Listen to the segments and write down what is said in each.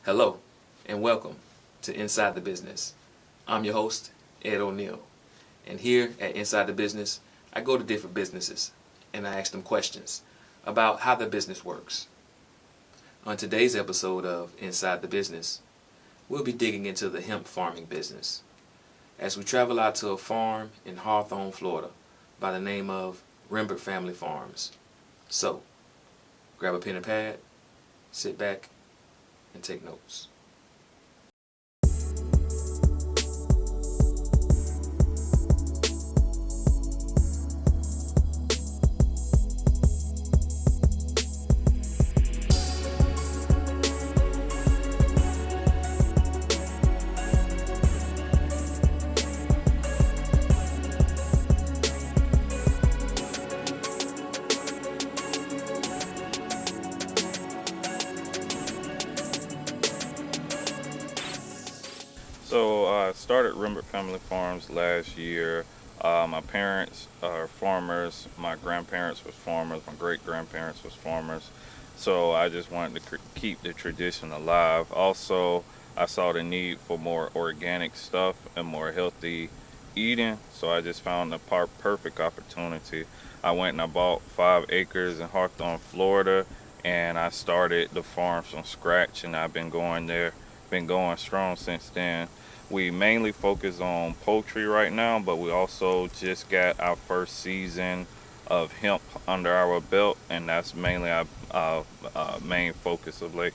Hello and welcome to Inside the Business. I'm your host, Ed O'Neill, and here at Inside the Business, I go to different businesses and I ask them questions about how the business works. On today's episode of Inside the Business, we'll be digging into the hemp farming business as we travel out to a farm in Hawthorne, Florida by the name of Rembert Family Farms. So, grab a pen and pad, sit back, and take notes. So I started Rembert Family Farms last year. My parents are farmers. My grandparents was farmers. My great-grandparents was farmers. So I just wanted to keep the tradition alive. Also, I saw the need for more organic stuff and more healthy eating. So I just found the perfect opportunity. I went and I bought 5 acres in Hawthorne, Florida, and I started the farm from scratch, and I've been going strong since then. We mainly focus on poultry right now, but we also just got our first season of hemp under our belt, and that's mainly our main focus of late.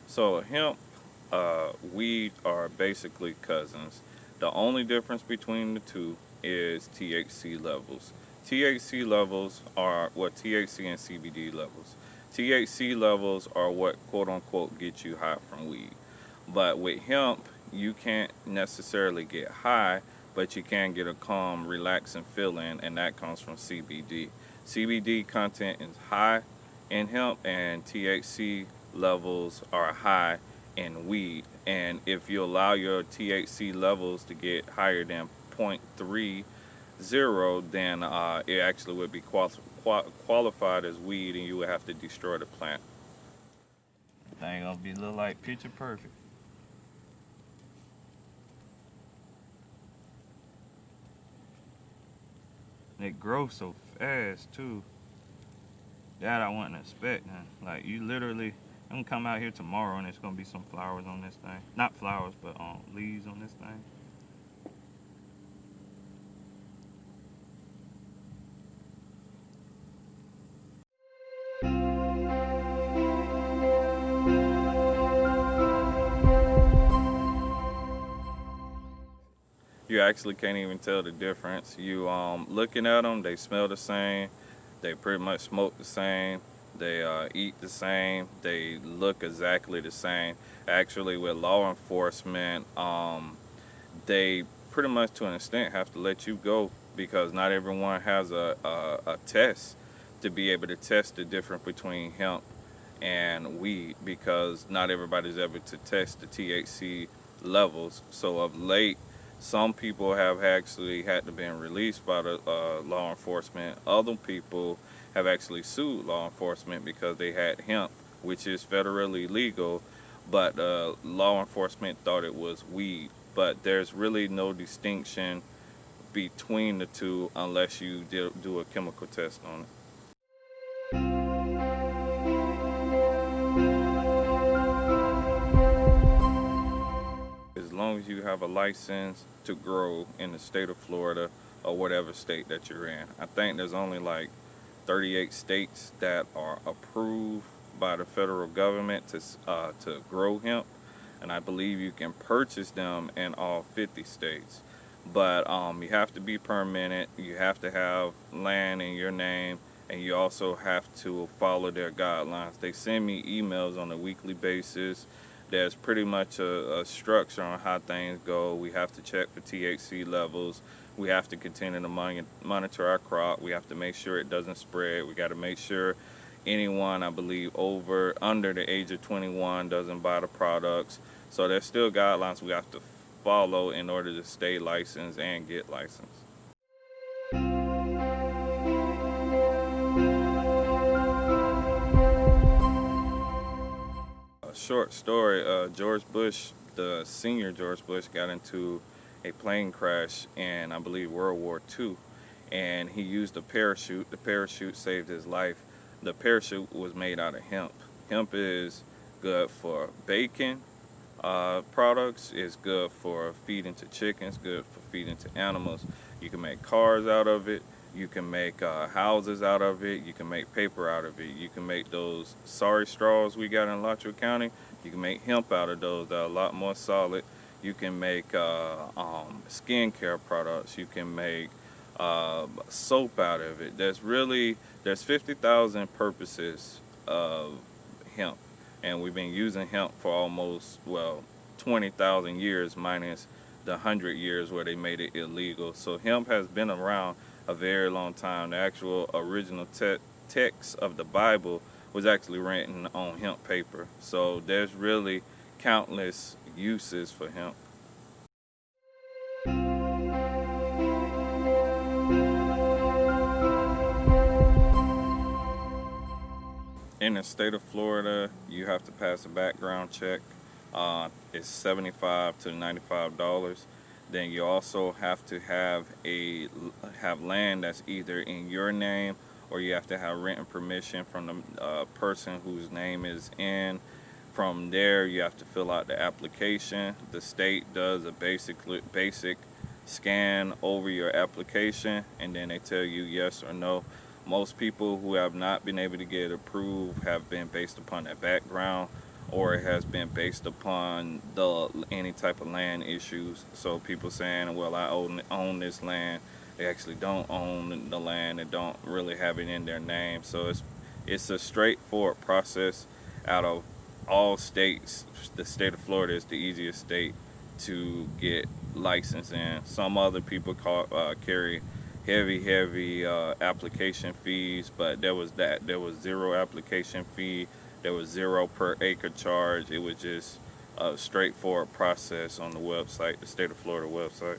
So hemp, weed are basically cousins. The only difference between the two is THC levels. THC levels are what THC and CBD levels. THC levels are what quote unquote get you high from weed. But with hemp, you can't necessarily get high, but you can get a calm, relaxing feeling, and that comes from CBD. CBD content is high in hemp, and THC levels are high in weed. And if you allow your THC levels to get higher than 0.30, then it actually would be qualified as weed, and you would have to destroy the plant. Thing gonna be look like picture perfect. It grows so fast too. That I wasn't expecting. Like you literally, I'm gonna come out here tomorrow and it's gonna be some flowers on this thing. Not flowers, but leaves on this thing. You actually can't even tell the difference. You looking at them, they smell the same, they pretty much smoke the same, they eat the same, they look exactly the same. Actually, with law enforcement, they pretty much to an extent have to let you go because not everyone has a test to be able to test the difference between hemp and weed, because not everybody's able to test the THC levels. So of late, some people have actually had to be released by the law enforcement. Other people have actually sued law enforcement because they had hemp, which is federally legal, but law enforcement thought it was weed. But there's really no distinction between the two unless you do a chemical test on it. As long as you have a license to grow in the state of Florida or whatever state that you're in. I think there's only like 38 states that are approved by the federal government to grow hemp, and I believe you can purchase them in all 50 states. But you have to be permitted, you have to have land in your name, and you also have to follow their guidelines. They send me emails on a weekly basis. There's pretty much a structure on how things go. We have to check for THC levels. We have to continue to monitor our crop. We have to make sure it doesn't spread. We got to make sure anyone, I believe, under the age of 21 doesn't buy the products. So there's still guidelines we have to follow in order to stay licensed and get licensed. short story. George Bush, the senior George Bush, got into a plane crash in, I believe, World War II, and he used a parachute. The parachute saved his life. The parachute was made out of hemp. Hemp is good for bacon products. It's good for feeding to chickens, good for feeding to animals. You can make cars out of it. You can make houses out of it. You can make paper out of it. You can make those sorry straws we got in Alachua County. You can make hemp out of those. They're a lot more solid. You can make skincare products. You can make soap out of it. There's 50,000 purposes of hemp, and we've been using hemp for almost 20,000 years minus the 100 years where they made it illegal. So hemp has been around a very long time. The actual original text of the Bible was actually written on hemp paper. So there's really countless uses for hemp. In the state of Florida, you have to pass a background check. It's $75 to $95. Then you also have to have land that's either in your name, or you have to have written permission from the person whose name is in. From there, you have to fill out the application. The state does a basic scan over your application, and then they tell you yes or no. Most people who have not been able to get approved have been based upon that background, or it has been based upon any type of land issues. So people saying, well, I own this land. They actually don't own the land. They don't really have it in their name. So it's a straightforward process. Out of all states, the state of Florida is the easiest state to get licensed in. Some other people carry heavy application fees, but there was zero application fee. There was zero per acre charge. It was just a straightforward process on the website, the state of Florida website.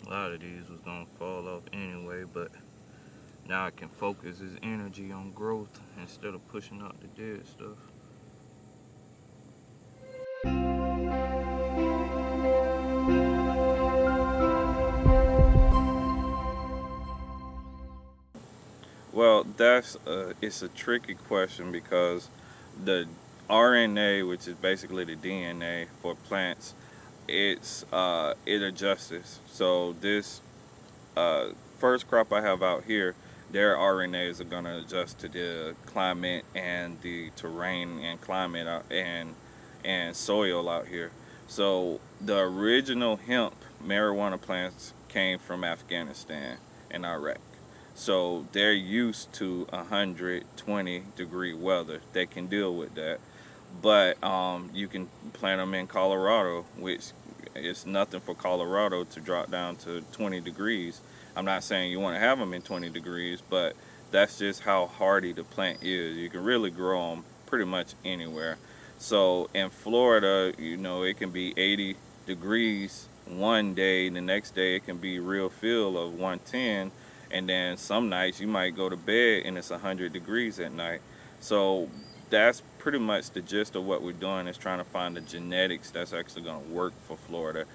A lot of these was gonna fall off anyway, but now I can focus his energy on growth instead of pushing out the dead stuff. Well, it's a tricky question because the RNA, which is basically the DNA for plants, it adjusts. So this first crop I have out here, their RNAs are going to adjust to the climate and the terrain and climate and soil out here. So the original hemp marijuana plants came from Afghanistan and Iraq. So they're used to 120-degree weather. They can deal with that. But you can plant them in Colorado, which is nothing for Colorado to drop down to 20 degrees. I'm not saying you want to have them in 20 degrees, but that's just how hardy the plant is. You can really grow them pretty much anywhere. So in Florida, it can be 80 degrees one day. The next day it can be real feel of 110. And then some nights you might go to bed and it's 100 degrees at night. So that's pretty much the gist of what we're doing, is trying to find the genetics that's actually going to work for Florida.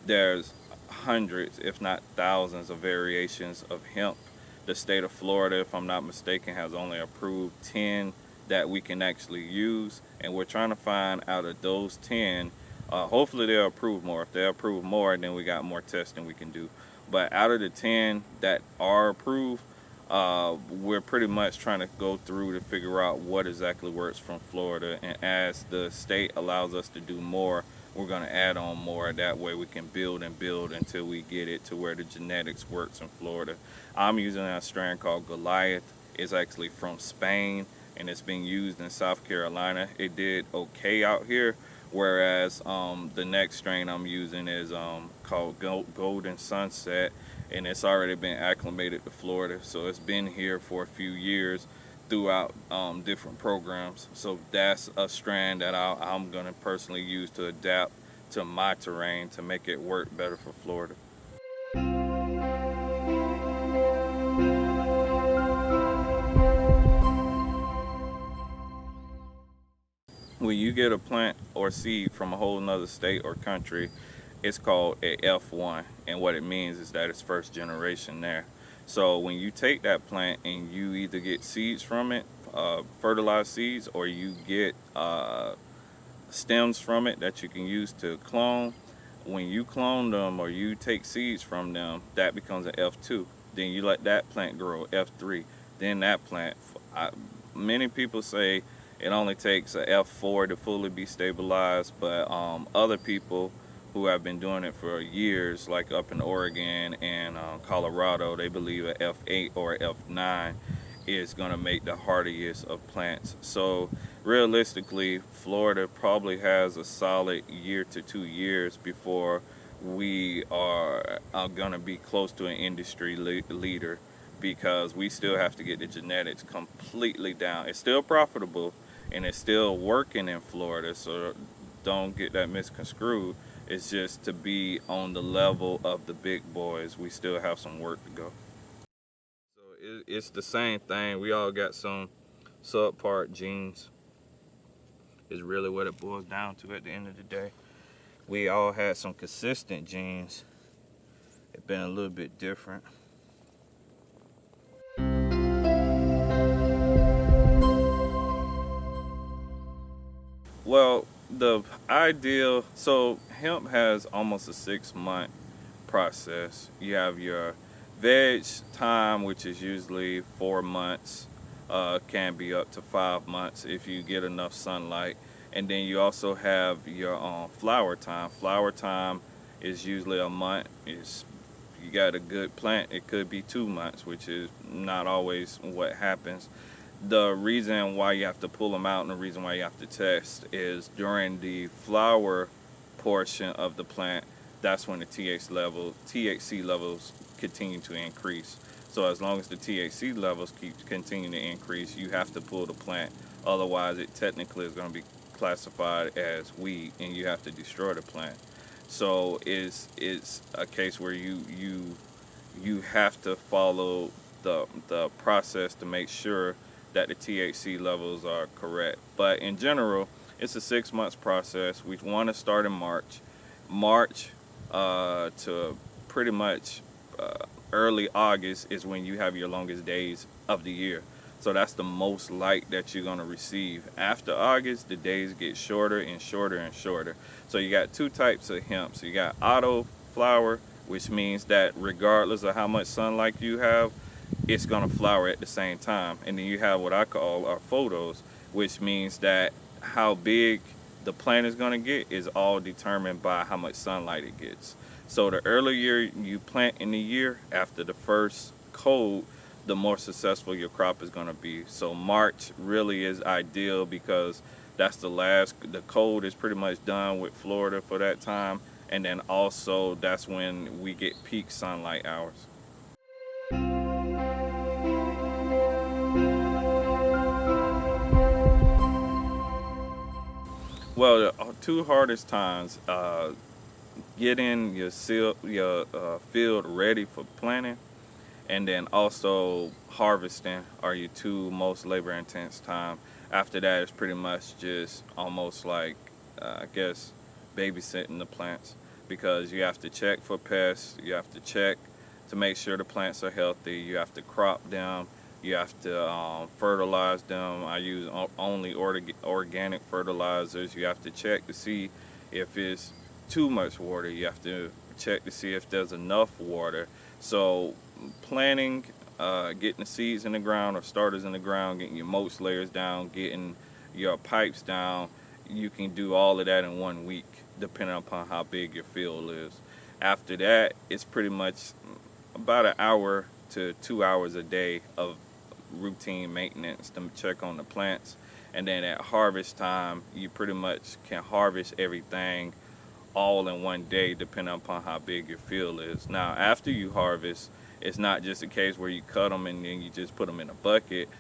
There's hundreds, if not thousands, of variations of hemp. The state of Florida, if I'm not mistaken, has only approved 10 that we can actually use, and we're trying to find out of those 10, hopefully they'll approve more. If they approve more, then we got more testing we can do. But out of the 10 that are approved, we're pretty much trying to go through to figure out what exactly works from Florida, and as the state allows us to do more, we're going to add on more. That way we can build and build until we get it to where the genetics works in Florida. I'm using a strain called Goliath. It's actually from Spain, and it's being used in South Carolina. It did okay out here, Whereas the next strain I'm using is called Golden Sunset, and it's already been acclimated to Florida, so it's been here for a few years throughout different programs. So that's a strand that I'm going to personally use to adapt to my terrain to make it work better for Florida. When you get a plant or seed from a whole nother state or country, it's called a F1, and what it means is that it's first generation there. So when you take that plant and you either get seeds from it, fertilized seeds, or you get stems from it that you can use to clone, when you clone them or you take seeds from them, that becomes an F2. Then you let that plant grow, F3. Then that plant, many people say it only takes a F4 to fully be stabilized, but other people who have been doing it for years, like up in Oregon and Colorado, they believe a F8 or a F9 is going to make the hardiest of plants. So realistically, Florida probably has a solid year to 2 years before we are going to be close to an industry leader, because we still have to get the genetics completely down. It's still profitable and it's still working in Florida, so don't get that misconstrued. It's just to be on the level of the big boys, we still have some work to go. So it's the same thing. We all got some subpart genes, is really what it boils down to at the end of the day. We all had some consistent genes. It's been a little bit different. Well, the ideal, so hemp has almost a 6-month process. You have your veg time, which is usually 4 months, can be up to 5 months if you get enough sunlight. And then you also have your flower time. Flower time is usually a month. You got a good plant, it could be 2 months, which is not always what happens. The reason why you have to pull them out and the reason why you have to test is during the flower portion of the plant, that's when the THC levels continue to increase. So as long as the THC levels keep continuing to increase, you have to pull the plant. Otherwise, it technically is going to be classified as weed, and you have to destroy the plant. So it's a case where you have to follow the process to make sure that the THC levels are correct. But in general, it's a 6 months process. We want to start in March to pretty much early August is when you have your longest days of the year. So that's the most light that you're going to receive. After August, the days get shorter and shorter and shorter. So you got 2 types of hemp. So you got auto flower, which means that regardless of how much sunlight you have, it's going to flower at the same time. And then you have what I call our photos, which means that how big the plant is going to get is all determined by how much sunlight it gets. So the earlier you plant in the year, after the first cold, the more successful your crop is going to be. So March really is ideal because that's the cold is pretty much done with Florida for that time. And then also that's when we get peak sunlight hours. Well, the 2 hardest times, getting your field ready for planting, and then also harvesting are your 2 most labor intense time. After that, it's pretty much just almost like, I guess, babysitting the plants, because you have to check for pests, you have to check to make sure the plants are healthy, you have to crop them, you have to fertilize them. I use only organic fertilizers. You have to check to see if it's too much water. You have to check to see if there's enough water. So planting, getting the seeds in the ground or starters in the ground, getting your mulch layers down, getting your pipes down, you can do all of that in 1 week, depending upon how big your field is. After that, it's pretty much about an hour to 2 hours a day of routine maintenance to check on the plants. And then at harvest time, you pretty much can harvest everything all in one day, depending upon how big your field is. Now, after you harvest, it's not just a case where you cut them and then you just put them in a bucket.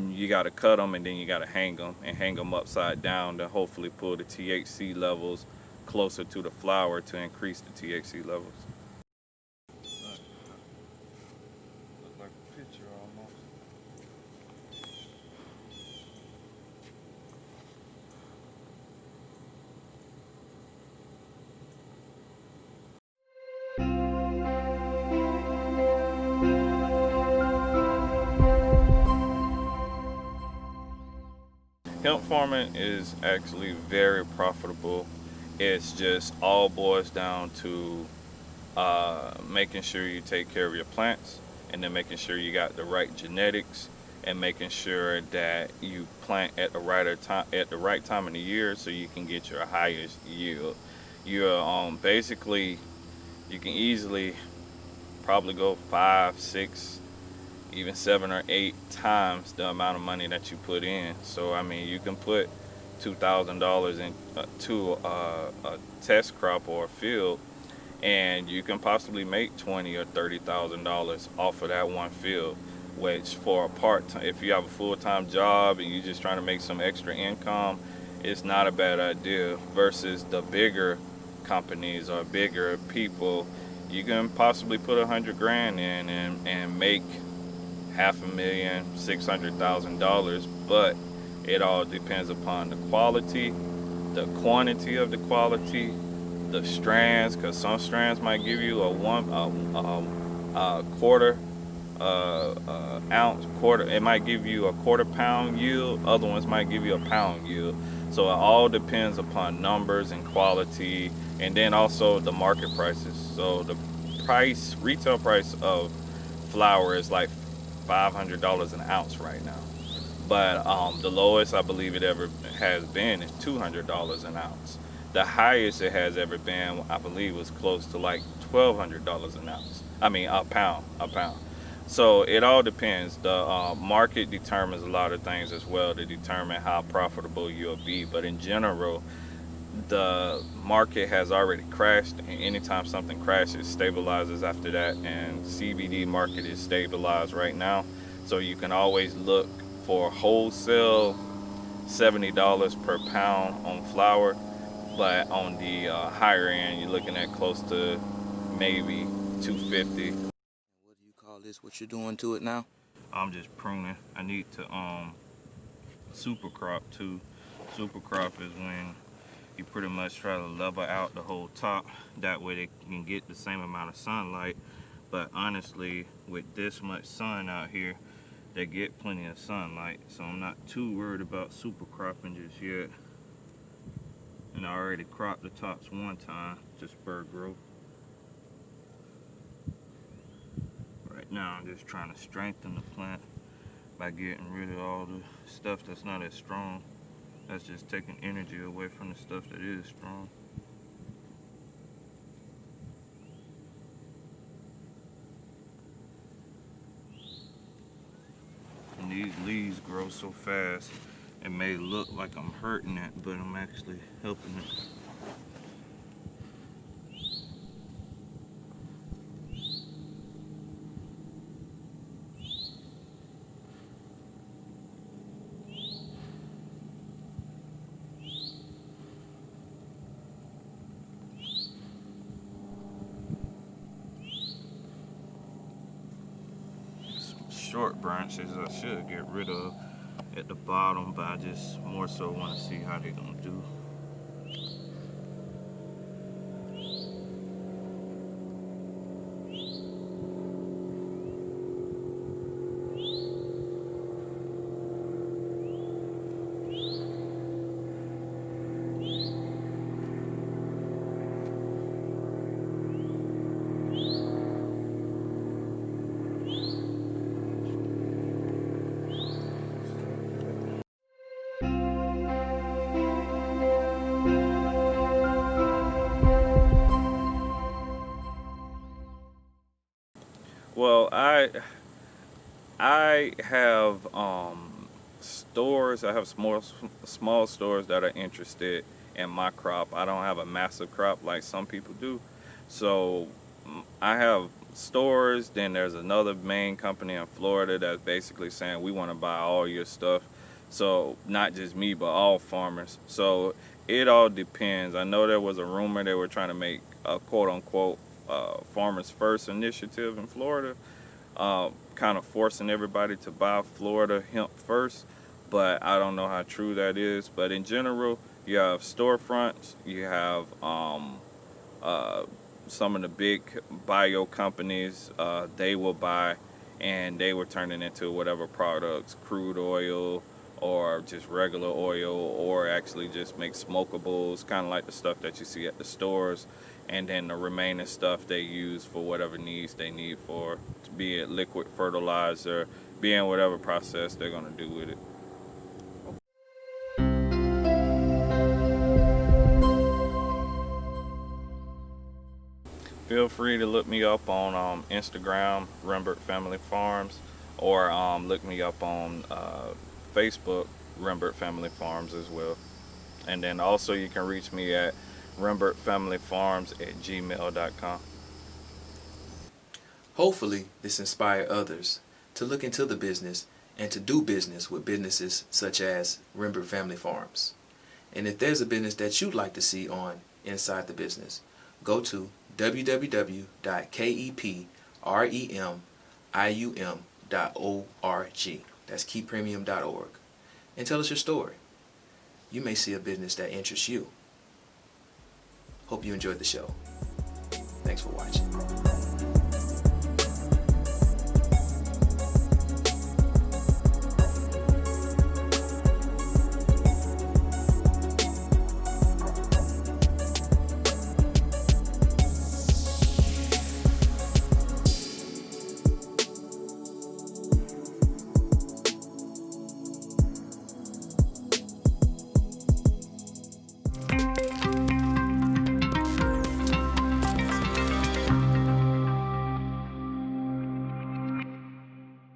You got to cut them and then you got to hang them, and hang them upside down to hopefully pull the THC levels closer to the flower to increase the THC levels. Look like a picture almost. Hemp farming is actually very profitable. It's just all boils down to making sure you take care of your plants, and then making sure you got the right genetics, and making sure that you plant at the right time in the year so you can get your highest yield. You're basically, you can easily probably go 5, 6, even 7 or 8 times the amount of money that you put in. So I mean, you can put $2,000 into a test crop or a field, and you can possibly make $20,000 or $30,000 off of that one field. Which for a part-time, if you have a full-time job and you're just trying to make some extra income, it's not a bad idea. Versus the bigger companies or bigger people, you can possibly put $100,000 in and make $500,000, $600,000, but it all depends upon the quality, the quantity of the quality, the strands, because some strands might give you a quarter ounce, it might give you a quarter pound yield, other ones might give you a pound yield. So it all depends upon numbers and quality, and then also the market prices. So the retail price of flour is like $500 an ounce right now, but the lowest I believe it ever has been is $200 an ounce. The highest it has ever been, I believe, was close to like $1,200 an ounce. I mean, a pound. So it all depends. The market determines a lot of things as well to determine how profitable you'll be. But in general, the market has already crashed, and anytime something crashes, stabilizes after that, and CBD market is stabilized right now. So you can always look for wholesale $70 per pound on flour, but on the higher end, you're looking at close to maybe $250. What do you call this? What you're doing to it now? I'm just pruning. I need to super crop too. Super crop is when you pretty much try to level out the whole top. That way they can get the same amount of sunlight. But honestly, with this much sun out here, they get plenty of sunlight. So I'm not too worried about super cropping just yet. And I already cropped the tops one time to spur growth. Right now I'm just trying to strengthen the plant by getting rid of all the stuff that's not as strong. That's just taking energy away from the stuff that is strong. And these leaves grow so fast, it may look like I'm hurting it, but I'm actually helping it. Short branches I should get rid of at the bottom, but I just more so want to see how they're gonna do. Well, I have stores, I have small stores that are interested in my crop. I don't have a massive crop like some people do. So I have stores, then there's another main company in Florida that's basically saying we want to buy all your stuff. So not just me, but all farmers. So it all depends. I know there was a rumor they were trying to make a quote unquote farmers first initiative in Florida, kind of forcing everybody to buy Florida hemp first, but I don't know how true that is. But in general, you have storefronts, you have uh, some of the big bio companies, they will buy and they will turn it into whatever products, crude oil or just regular oil, or actually just make smokables, kind of like the stuff that you see at the stores. And then the remaining stuff they use for whatever needs they need for, be it liquid fertilizer, be in whatever process they're going to do with it. Feel free to look me up on Instagram, Rembert Family Farms, or look me up on Facebook, Rembert Family Farms as well. And then also you can reach me at rembertfamilyfarms@gmail.com. Hopefully, this inspires others to look into the business and to do business with businesses such as Rembert Family Farms. And if there's a business that you'd like to see on Inside the Business, go to www.KEPremium.org. That's KEPremium.org. And tell us your story. You may see a business that interests you. Hope you enjoyed the show. Thanks for watching.